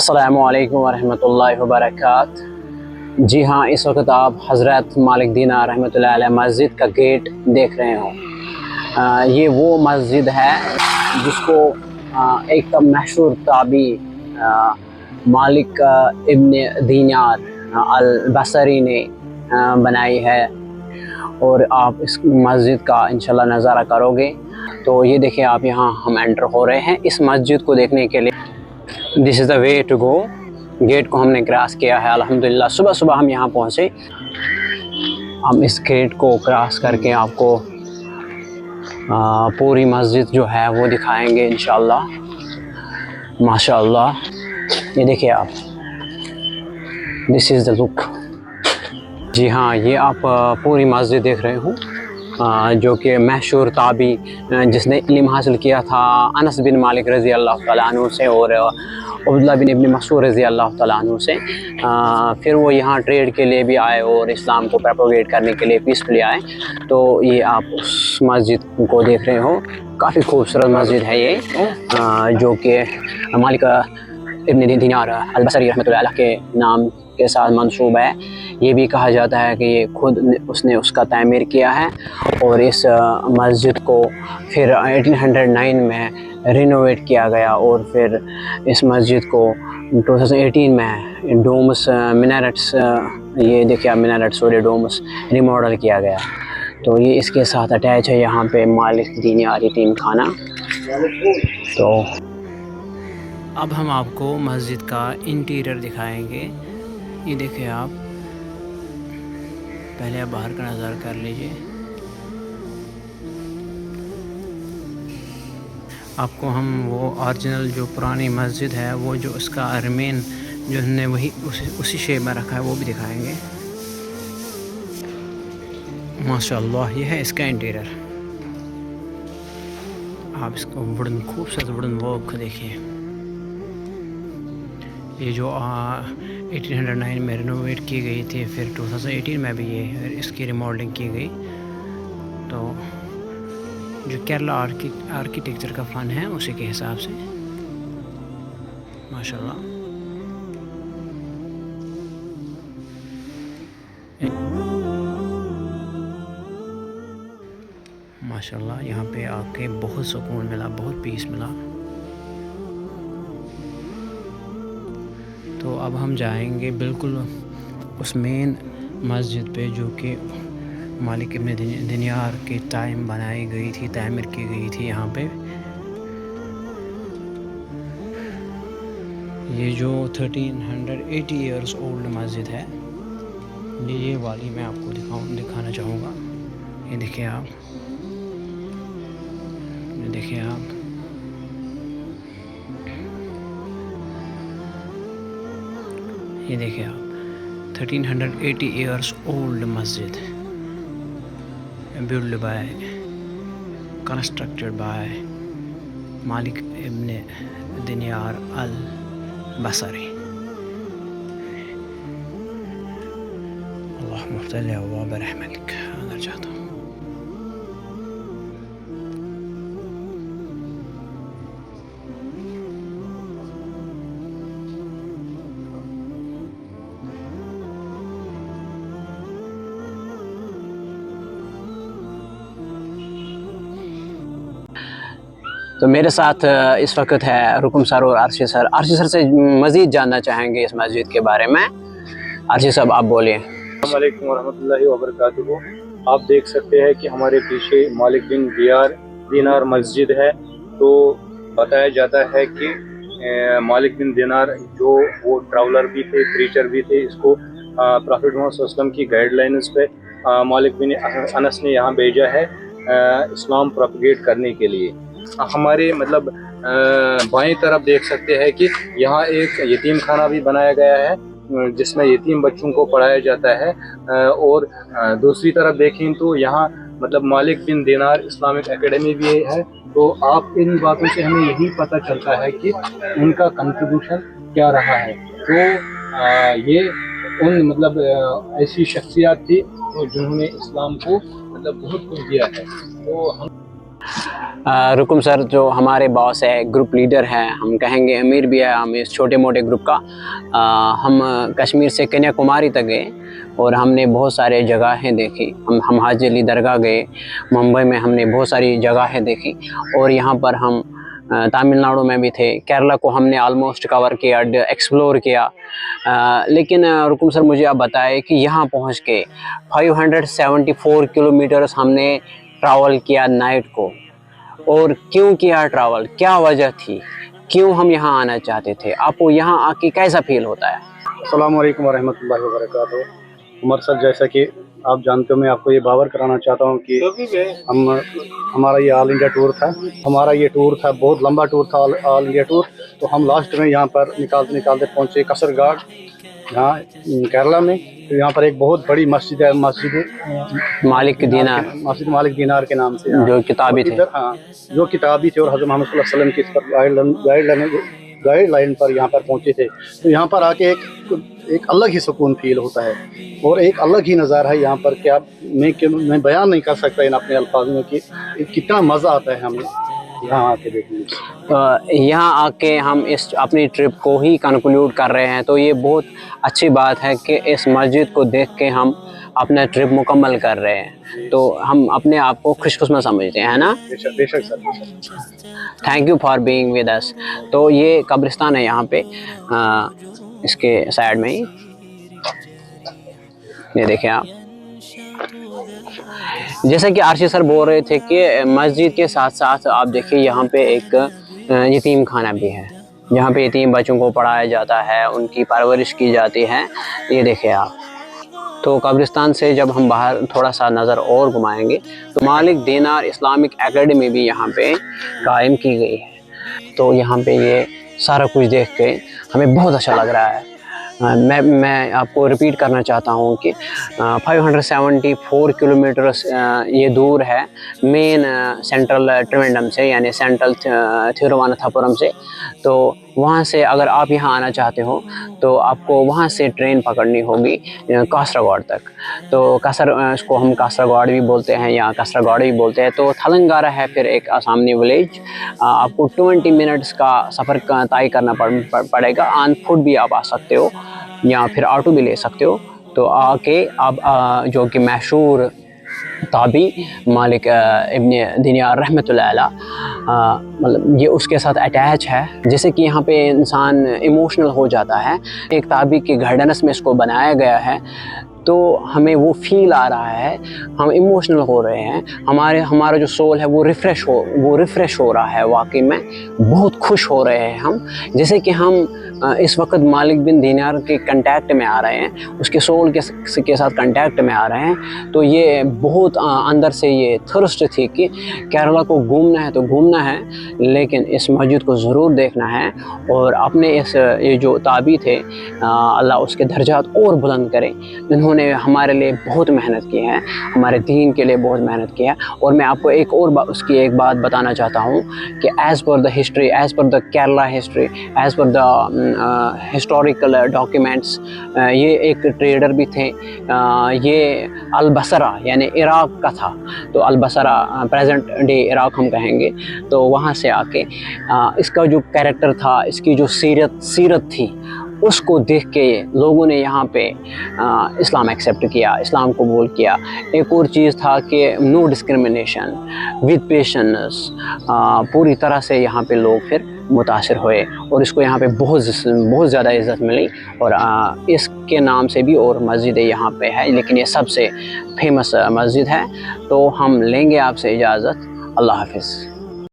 अस्सलामुअलैकुम वरहमतुल्लाहि वबरकातुहू। जी हाँ, इस वक्त आप हज़रत मालिक दीनार रहमतुल्लाहि अलैह मस्जिद का गेट देख रहे हो। ये वो मस्जिद है जिसको एक मशहूर ताबी मालिक इब्न दीनार अल बसरी ने बनाई है, और आप इस मस्जिद का इंशाल्लाह नज़ारा करोगे। तो ये देखिए आप, यहाँ हम एंटर हो रहे हैं इस मस्जिद को देखने के लिए। This is the way to go. Gate को हमने क्रॉस किया है अल्हम्दुलिल्लाह। सुबह सुबह हम यहाँ पहुँचे। हम इस गेट को क्रॉस करके आपको पूरी मस्जिद जो है वो दिखाएंगे इंशाल्लाह। माशाअल्लाह, ये देखिए आप, दिस इज़ द लुक। जी हाँ, ये आप पूरी मस्जिद देख रहे हो, जो कि मशहूर ताबी जिसने इल्म हासिल किया था अनस बिन मालिक रज़ी अल्लाह तआला अन्हु से और अब्दुल्लाह बिन इब्न मसूद रज़ी अल्लाह तआला अन्हु से। फिर वो यहाँ ट्रेड के लिए भी आए और इस्लाम को प्रोपोगेट करने के लिए पीसफुली आए। तो ये आप उस मस्जिद को देख रहे हो, काफ़ी खूबसूरत मस्जिद है ये, जो कि मालिक इब्न दीनार अल बसरी रहमतुल्लाह अलैह के नाम के साथ मंसूब है। ये भी कहा जाता है कि ये खुद उसने उसका तामीर किया है, और इस मस्जिद को फिर 1809 में रिनोवेट किया गया, और फिर इस मस्जिद को 2018 में डोम्स मिनारेट्स, ये देखिए आप, मिनारेट्स और डोम्स रिमॉडल किया गया। तो ये इसके साथ अटैच है यहाँ पे मालिक दीनार यतीम खाना। तो अब हम आपको मस्जिद का इंटीरियर दिखाएंगे। ये देखिए आप, पहले आप बाहर का नज़ारा कर लीजिए। आपको हम वो ओरिजिनल जो पुरानी मस्जिद है, वो जो उसका रिमेन जो हमने वही उसी शेप में रखा है, वो भी दिखाएंगे। माशाअल्लाह, ये है इसका इंटीरियर। आप इसको वुडन, खूबसूरत वुडन वर्क देखिए। ये जो 1809 में रिनोवेट की गई थी, फिर 2018 में भी ये इसकी रिमॉडलिंग की गई। तो जो केरला आर्किटेक्चर का फ़न है, उसी के हिसाब से माशाल्लाह। माशाल्लाह, यहाँ पे आके बहुत सुकून मिला, बहुत पीस मिला। तो अब हम जाएंगे बिल्कुल उस मेन मस्जिद पे, जो कि मालिक इब्न दीनार के टाइम बनाई गई थी, तामीर की गई थी। यहाँ पे ये जो 1380 ईयर्स ओल्ड मस्जिद है, ये वाली मैं आपको दिखाना चाहूँगा। ये देखिए आप, ये देखिए आप, ये देखिए आप, 1380 ईयर्स ओल्ड मस्जिद, built by, constructed by Malik ibn Dinar al-Basri। अल्लाहुम्मा फ़्तह अब्वाब रहमतिक। अंदर जाता हूँ। तो मेरे साथ इस वक्त है रुकुम सर और आरशी सर। आरशी सर से मज़ीद जानना चाहेंगे इस मस्जिद के बारे में। आरशी साहब, आप बोलिए। अस्सलाम वालेकुम वरहमतुल्लाहि वबरकातुहू। आप देख सकते हैं कि हमारे पीछे मालिक बिन दीनार मस्जिद है। तो बताया जाता है कि मालिक बिन दीनार जो वो ट्रैवलर भी थे, प्रीचर भी थे। इसको प्रॉफिट मोहम्मद सल्लल्लाहु अलैहि वसल्लम की गाइडलाइंस पे मालिक बिन अनस ने यहाँ भेजा है इस्लाम प्रोपगेट करने के लिए। हमारे मतलब बाएं तरफ देख सकते हैं कि यहाँ एक यतीम खाना भी बनाया गया है, जिसमें यतीम बच्चों को पढ़ाया जाता है। और दूसरी तरफ देखें तो यहाँ मतलब मालिक बिन दीनार इस्लामिक एकेडमी भी है। तो आप इन बातों से हमें यही पता चलता है कि उनका कंट्रीब्यूशन क्या रहा है। तो ये उन मतलब ऐसी शख्सियत थी जिन्होंने इस्लाम को मतलब बहुत कुछ दिया है। तो हम रुकुम सर जो हमारे बॉस है, ग्रुप लीडर हैं, हम कहेंगे अमीर भी है हम इस छोटे मोटे ग्रुप का। हम कश्मीर से कन्याकुमारी तक गए और हमने बहुत सारे जगहें देखी। हम हाजी अली दरगाह गए, मुंबई में हमने बहुत सारी जगहें देखी और यहाँ पर हम तमिलनाडु में भी थे। केरला को हमने ऑलमोस्ट कवर किया, एक्सप्लोर किया। लेकिन रुकुम सर मुझे आप बताएं कि यहाँ पहुँच के 574 किलोमीटर्स हमने ट्रैवल किया नाइट को, और क्यों किया ट्रैवल, क्या वजह थी, क्यों हम यहाँ आना चाहते थे, आपको यहाँ आके कैसा फील होता है? अस्सलाम वालेकुम वरहमतुल्लाहि वबरकातुहू। उमर सर, जैसा कि आप जानते हो, मैं आपको ये बावर कराना चाहता हूँ कि हमारा ये ऑल इंडिया टूर था। बहुत लंबा टूर था, ऑल इंडिया टूर। तो हम लास्ट में यहाँ पर निकालते निकालते पहुँचे कसरगाड़, यहाँ केरला में। तो यहाँ पर एक बहुत बड़ी मस्जिद है, मस्जिद मालिक दीनार के नाम से, जो किताबी थे। हाँ, जो किताबी थे, और हज़रत मोहम्मद सल्लल्लाहु अलैहि वसल्लम की गाइडलाइन पर यहाँ पर पहुँचे थे। तो यहाँ पर आके एक अलग ही सुकून फील होता है और एक अलग ही नज़ारा है यहाँ पर। क्या मैं बयान नहीं कर सकता इन अपने अल्फाज में कि कितना मज़ा आता है हमें यहाँ आके देखने। यहाँ आके हम इस अपनी ट्रिप को ही कंक्लूड कर रहे हैं, तो ये बहुत अच्छी बात है कि इस मस्जिद को देख के हम अपना ट्रिप मुकम्मल कर रहे हैं, तो हम अपने आप को खुशकिस्मत समझते हैं, है ना? बेशक sir. Thank you for being with us. तो ये कब्रिस्तान है यहाँ पे, इसके साइड में ही, ये देखें आप। जैसे कि आरशी सर बोल रहे थे कि मस्जिद के साथ साथ आप देखिए यहाँ पे एक यतीम खाना भी है, जहाँ पे यतीम बच्चों को पढ़ाया जाता है, उनकी परवरिश की जाती है। ये देखिए आप। तो कब्रिस्तान से जब हम बाहर थोड़ा सा नज़र और घुमाएंगे तो मालिक दीनार इस्लामिक एकेडमी भी यहाँ पे कायम की गई है। तो यहाँ पे ये सारा कुछ देख के हमें बहुत अच्छा लग रहा है। मैं आपको रिपीट करना चाहता हूँ कि 574 किलोमीटर्स ये दूर है मेन सेंट्रल त्रिवेंद्रम से, यानी सेंट्रल थिरुवनंतपुरम से। तो वहाँ से अगर आप यहाँ आना चाहते हो तो आपको वहाँ से ट्रेन पकड़नी होगी कासरागोड तक। तो इसको हम कासरागोड भी बोलते हैं या कासरागोड भी बोलते हैं। तो थलंगारा है फिर एक आसामनी विलेज। आपको 20 मिनट्स का सफ़र तय करना पड़ेगा। ऑन फुट भी आप आ सकते हो या फिर ऑटो भी ले सकते हो। तो आके आप जो कि मशहूर ताबी मालिक इब्न दीनार रहमतुल्लाह अलैह, मतलब ये उसके साथ अटैच है, जैसे कि यहाँ पे इंसान इमोशनल हो जाता है। एक ताबी की गाइडेंस में इसको बनाया गया है, तो हमें वो फील आ रहा है, हम इमोशनल हो रहे हैं, हमारा जो सोल है वो रिफ़्रेश हो रहा है। वाकई में बहुत खुश हो रहे हैं हम, जैसे कि हम इस वक्त मालिक बिन दीनार के कांटेक्ट में आ रहे हैं, उसके सोल के साथ कांटेक्ट में आ रहे हैं। तो ये बहुत अंदर से ये थर्स्ट थी कि केरला को घूमना है तो घूमना है, लेकिन इस मस्जिद को ज़रूर देखना है। और अपने ये जो ताबी थे, अल्लाह उसके दर्जात और बुलंद करे। इन्होंने हमारे लिए बहुत मेहनत की है, हमारे दीन के लिए बहुत मेहनत की है। और मैं आपको एक और उसकी एक बात बताना चाहता हूँ कि as per the history, as per the Kerala history, as per the historical documents, ये एक ट्रेडर भी थे। ये अल-बसरा यानी इराक़ का था। तो अल-बसरा प्रेजेंट डे इराक़ हम कहेंगे। तो वहाँ से आके इसका जो कैरेक्टर था, इसकी जो सीरत थी, उसको देख के लोगों ने यहाँ पे इस्लाम एक्सेप्ट किया, इस्लाम कबूल किया। एक और चीज़ था कि नो डिस्क्रिमिनेशन, विद पेशेंस, पूरी तरह से यहाँ पे लोग फिर मुतासिर हुए और इसको यहाँ पे बहुत ज़्यादा इज़्ज़त मिली। और इसके नाम से भी और मस्जिदें यहाँ पे है, लेकिन ये सबसे फेमस मस्जिद है। तो हम लेंगे आपसे इजाज़त। अल्लाह हाफ़िज़।